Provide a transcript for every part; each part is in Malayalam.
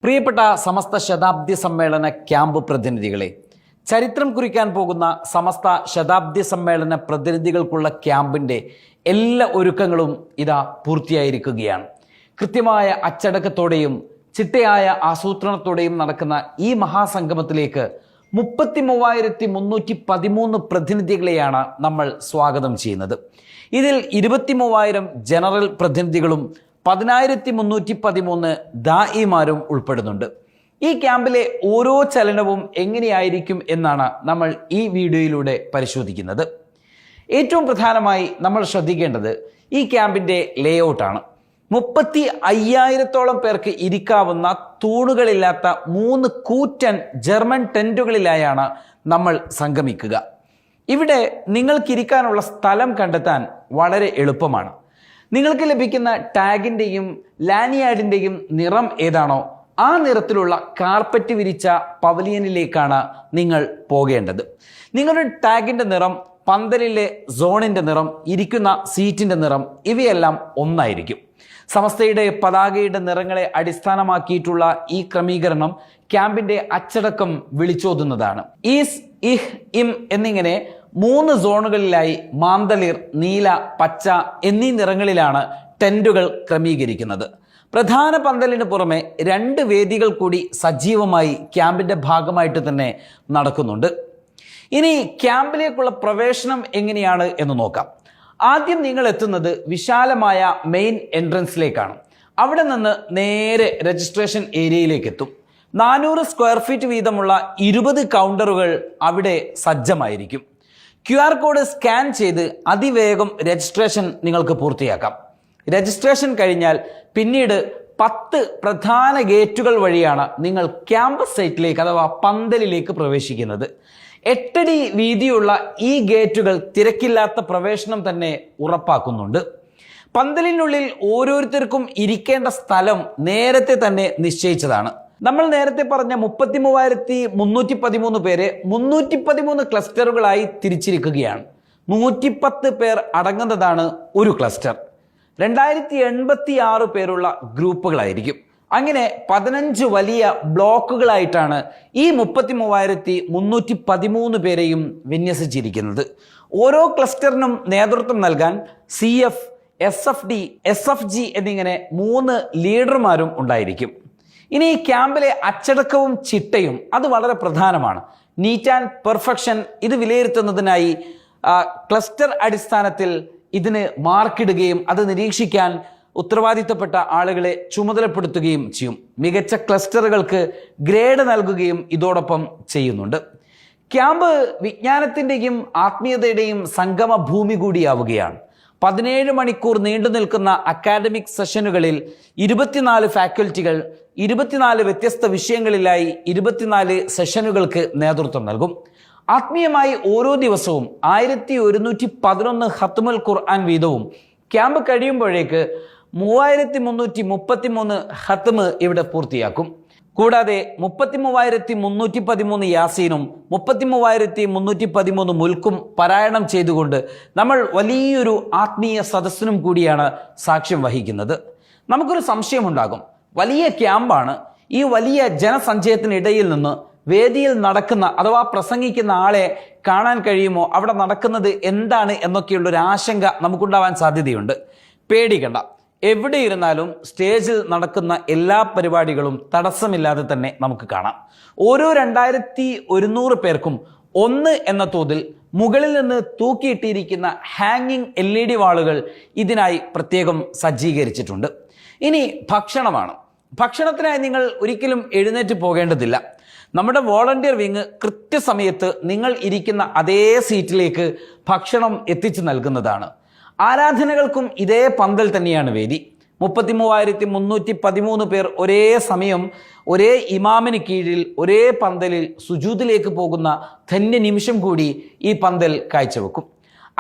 പ്രിയപ്പെട്ട സമസ്ത ശതാബ്ദി സമ്മേളന ക്യാമ്പ് പ്രതിനിധികളെ, ചരിത്രം കുറിക്കാൻ പോകുന്ന സമസ്ത ശതാബ്ദി സമ്മേളന പ്രതിനിധികൾക്കുള്ള ക്യാമ്പിൻ്റെ എല്ലാ ഒരുക്കങ്ങളും ഇതാ പൂർത്തിയായിരിക്കുകയാണ്. കൃത്യമായ അച്ചടക്കത്തോടെയും ചിട്ടയായ ആസൂത്രണത്തോടെയും നടക്കുന്ന ഈ മഹാസംഗമത്തിലേക്ക് 33,313 പ്രതിനിധികളെയാണ് നമ്മൾ സ്വാഗതം ചെയ്യുന്നത്. ഇതിൽ 23,000 ജനറൽ പ്രതിനിധികളും 10,313 ദായിമാരും ഉൾപ്പെടുന്നുണ്ട്. ഈ ക്യാമ്പിലെ ഓരോ ചലനവും എങ്ങനെയായിരിക്കും എന്നാണ് നമ്മൾ ഈ വീഡിയോയിലൂടെ പരിശോധിക്കുന്നത്. ഏറ്റവും പ്രധാനമായി നമ്മൾ ശ്രദ്ധിക്കേണ്ടത് ഈ ക്യാമ്പിൻ്റെ ലേഔട്ടാണ്. 35,000-ഓളം പേർക്ക് ഇരിക്കാവുന്ന തൂണുകളില്ലാത്ത 3 കൂറ്റൻ ജർമ്മൻ ടെന്റുകളിലായാണ് നമ്മൾ സംഗമിക്കുക. ഇവിടെ നിങ്ങൾക്കിരിക്കാനുള്ള സ്ഥലം കണ്ടെത്താൻ വളരെ എളുപ്പമാണ്. നിങ്ങൾക്ക് ലഭിക്കുന്ന ടാഗിൻ്റെയും ലാനിയാഡിൻ്റെയും നിറം ഏതാണോ ആ നിറത്തിലുള്ള കാർപ്പറ്റ് വിരിച്ച പവലിയനിലേക്കാണ് നിങ്ങൾ പോകേണ്ടത്. നിങ്ങളുടെ ടാഗിൻ്റെ നിറം, പന്തലിലെ സോണിൻ്റെ നിറം, ഇരിക്കുന്ന സീറ്റിൻ്റെ നിറം ഇവയെല്ലാം ഒന്നായിരിക്കും. സമസ്തയുടെ പതാകയുടെ നിറങ്ങളെ അടിസ്ഥാനമാക്കിയിട്ടുള്ള ഈ ക്രമീകരണം ക്യാമ്പിന്റെ അച്ചടക്കം വിളിച്ചോതുന്നതാണ്. ഈസ്, ഇഹ്, ഇം എന്നിങ്ങനെ 3 സോണുകളിലായി മാന്തളിർ, നീല, പച്ച എന്നീ നിറങ്ങളിലാണ് ടെന്റുകൾ ക്രമീകരിക്കുന്നത്. പ്രധാന പന്തലിന് പുറമെ 2 വേദികൾ കൂടി സജീവമായി ക്യാമ്പിന്റെ ഭാഗമായിട്ട് തന്നെ നടക്കുന്നുണ്ട്. ഇനി ക്യാമ്പിലേക്കുള്ള പ്രവേശനം എങ്ങനെയാണ് എന്ന് നോക്കാം. ആദ്യം നിങ്ങൾ എത്തുന്നത് വിശാലമായ മെയിൻ എൻട്രൻസിലേക്കാണ്. അവിടെ നിന്ന് നേരെ രജിസ്ട്രേഷൻ ഏരിയയിലേക്ക് എത്തും. 400 സ്ക്വയർ ഫീറ്റ് വീതമുള്ള 20 കൗണ്ടറുകൾ അവിടെ സജ്ജമായിരിക്കും. QR കോഡ് സ്കാൻ ചെയ്ത് അതിവേഗം രജിസ്ട്രേഷൻ നിങ്ങൾക്ക് പൂർത്തിയാക്കാം. രജിസ്ട്രേഷൻ കഴിഞ്ഞാൽ പിന്നീട് 10 പ്രധാന ഗേറ്റുകൾ വഴിയാണ് നിങ്ങൾ ക്യാമ്പസ് സൈറ്റിലേക്ക് അഥവാ പന്തലിലേക്ക് പ്രവേശിക്കുന്നത്. 8 അടി വീതിയുള്ള ഈ ഗേറ്റുകൾ തിരക്കില്ലാത്ത പ്രവേശനം തന്നെ ഉറപ്പാക്കുന്നുണ്ട്. പന്തലിനുള്ളിൽ ഓരോരുത്തർക്കും ഇരിക്കേണ്ട സ്ഥലം നേരത്തെ തന്നെ നിശ്ചയിച്ചതാണ്. നമ്മൾ നേരത്തെ പറഞ്ഞ 33,313 പേരെ 313 ക്ലസ്റ്ററുകളായി തിരിച്ചിരിക്കുകയാണ്. 110 പേർ അടങ്ങുന്നതാണ് ഒരു ക്ലസ്റ്റർ. 2086 പേരുള്ള ഗ്രൂപ്പുകളായിരിക്കും. അങ്ങനെ 15 വലിയ ബ്ലോക്കുകളായിട്ടാണ് ഈ 33,313 പേരെയും വിന്യസിച്ചിരിക്കുന്നത്. ഓരോ ക്ലസ്റ്ററിനും നേതൃത്വം നൽകാൻ CF, SFD, SFG എന്നിങ്ങനെ 3 ലീഡർമാരും ഉണ്ടായിരിക്കും. ഇനി ഈ ക്യാമ്പിലെ അച്ചടക്കവും ചിട്ടയും അത് വളരെ പ്രധാനമാണ്. നീറ്റ് ആൻഡ് പെർഫെക്ഷൻ ഇത് വിലയിരുത്തുന്നതിനായി ക്ലസ്റ്റർ അടിസ്ഥാനത്തിൽ ഇതിന് മാർക്കിടുകയും അത് നിരീക്ഷിക്കാൻ ഉത്തരവാദിത്തപ്പെട്ട ആളുകളെ ചുമതലപ്പെടുത്തുകയും ചെയ്യും. മികച്ച ക്ലസ്റ്ററുകൾക്ക് ഗ്രേഡ് നൽകുകയും ഇതോടൊപ്പം ചെയ്യുന്നുണ്ട്. ക്യാമ്പ് വിജ്ഞാനത്തിൻ്റെയും ആത്മീയതയുടെയും സംഗമ ഭൂമി കൂടിയാവുകയാണ്. 17 മണിക്കൂർ നീണ്ടു നിൽക്കുന്ന അക്കാഡമിക് സെഷനുകളിൽ 24 ഫാക്കൽറ്റികൾ 24 വ്യത്യസ്ത വിഷയങ്ങളിലായി 24 സെഷനുകൾക്ക് നേതൃത്വം നൽകും. ആത്മീയമായി ഓരോ ദിവസവും 1111 ഖത്മുൽ ഖുർആൻ വീതവും ക്യാമ്പ് കഴിയുമ്പോഴേക്ക് 3,333 ഖത്മ് ഇവിടെ പൂർത്തിയാക്കും. കൂടാതെ 33,313 യാസീനും 33,313 മുൽക്കും പാരായണം ചെയ്തുകൊണ്ട് നമ്മൾ വലിയൊരു ആത്മീയ സദസ്സിനും കൂടിയാണ് സാക്ഷ്യം വഹിക്കുന്നത്. നമുക്കൊരു സംശയമുണ്ടാകും, വലിയ ക്യാമ്പാണ്, ഈ വലിയ ജനസഞ്ചയത്തിനിടയിൽ നിന്ന് വേദിയിൽ നടക്കുന്ന അഥവാ പ്രസംഗിക്കുന്ന ആളെ കാണാൻ കഴിയുമോ, അവിടെ നടക്കുന്നത് എന്താണ് എന്നൊക്കെയുള്ളൊരു ആശങ്ക നമുക്കുണ്ടാവാൻ സാധ്യതയുണ്ട്. പേടിക്കണ്ട, എവിടെ ഇരുന്നാലും സ്റ്റേജിൽ നടക്കുന്ന എല്ലാ പരിപാടികളും തടസ്സമില്ലാതെ തന്നെ നമുക്ക് കാണാം. ഓരോ 2,100 പേർക്കും 1 എന്ന തോതിൽ മുകളിൽ നിന്ന് തൂക്കിയിട്ടിരിക്കുന്ന ഹാങ്ങിങ് LED വാളുകൾ ഇതിനായി പ്രത്യേകം സജ്ജീകരിച്ചിട്ടുണ്ട്. ഇനി ഭക്ഷണമാണ്. ഭക്ഷണത്തിനായി നിങ്ങൾ ഒരിക്കലും എഴുന്നേറ്റ് പോകേണ്ടതില്ല. നമ്മുടെ വോളണ്ടിയർ വിങ് കൃത്യസമയത്ത് നിങ്ങൾ ഇരിക്കുന്ന അതേ സീറ്റിലേക്ക് ഭക്ഷണം എത്തിച്ചു നൽകുന്നതാണ്. ആരാധനകൾക്കും ഇതേ പന്തൽ തന്നെയാണ് വേദി. 33,313 പേർ ഒരേ സമയം ഒരേ ഇമാമിന് കീഴിൽ ഒരേ പന്തലിൽ സുജൂദിലേക്ക് പോകുന്ന ധന്യ നിമിഷം കൂടി ഈ പന്തൽ കാഴ്ചവെക്കും.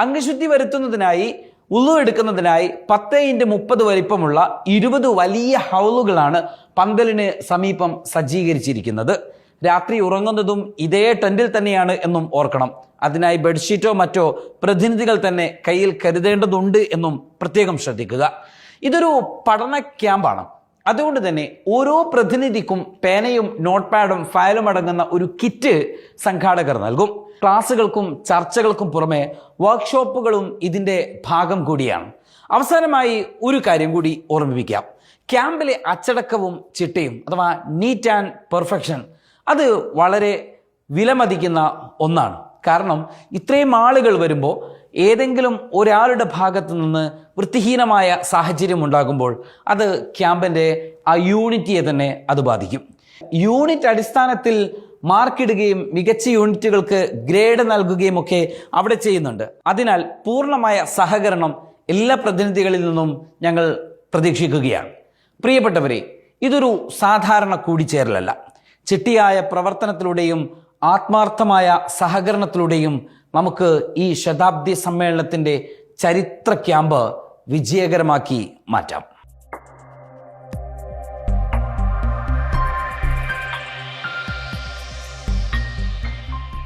അംഗശുദ്ധി വരുത്തുന്നതിനായി, ഉളു എടുക്കുന്നതിനായി 10x30 വലിപ്പമുള്ള 20 വലിയ ഹൗലുകളാണ് പന്തലിന് സമീപം സജ്ജീകരിച്ചിരിക്കുന്നത്. രാത്രി ഉറങ്ങുന്നതും ഇതേ ടെന്റിൽ തന്നെയാണ് എന്നും ഓർക്കണം. അതിനായി ബെഡ്ഷീറ്റോ മറ്റോ പ്രതിനിധികൾ തന്നെ കയ്യിൽ കരുതേണ്ടതുണ്ട് എന്നും പ്രത്യേകം ശ്രദ്ധിക്കുക. ഇതൊരു പഠന ക്യാമ്പാണ്. അതുകൊണ്ട് തന്നെ ഓരോ പ്രതിനിധിക്കും പേനയും നോട്ട് പാഡും ഫയലും അടങ്ങുന്ന ഒരു കിറ്റ് സംഘാടകർ നൽകും. ക്ലാസുകൾക്കും ചർച്ചകൾക്കും പുറമെ വർക്ക്ഷോപ്പുകളും ഇതിൻ്റെ ഭാഗം കൂടിയാണ്. അവസാനമായി ഒരു കാര്യം കൂടി ഓർമ്മിപ്പിക്കാം. ക്യാമ്പിലെ അച്ചടക്കവും ചിട്ടയും അഥവാ നീറ്റ് ആൻഡ് പെർഫെക്ഷൻ അത് വളരെ വിലമതിക്കുന്ന ഒന്നാണ്. കാരണം ഇത്രയും ആളുകൾ വരുമ്പോൾ ഏതെങ്കിലും ഒരാളുടെ ഭാഗത്തു നിന്ന് വൃത്തിഹീനമായ സാഹചര്യം ഉണ്ടാകുമ്പോൾ അത് ക്യാമ്പിൻ്റെ ആ യൂണിറ്റിയെ തന്നെ അത് ബാധിക്കും. യൂണിറ്റ് അടിസ്ഥാനത്തിൽ മാർക്കിടുകയും മികച്ച യൂണിറ്റുകൾക്ക് ഗ്രേഡ് നൽകുകയും ഒക്കെ അവിടെ ചെയ്യുന്നുണ്ട്. അതിനാൽ പൂർണ്ണമായ സഹകരണം എല്ലാ പ്രതിനിധികളിൽ നിന്നും ഞങ്ങൾ പ്രതീക്ഷിക്കുകയാണ്. പ്രിയപ്പെട്ടവരെ, ഇതൊരു സാധാരണ കൂടിച്ചേരലല്ല. ചിട്ടയായ പ്രവർത്തനത്തിലൂടെയും ആത്മാർത്ഥമായ സഹകരണത്തിലൂടെയും നമുക്ക് ഈ ശതാബ്ദി സമ്മേളനത്തിൻ്റെ ചരിത്ര ക്യാമ്പ് വിജയകരമാക്കി മാറ്റാം.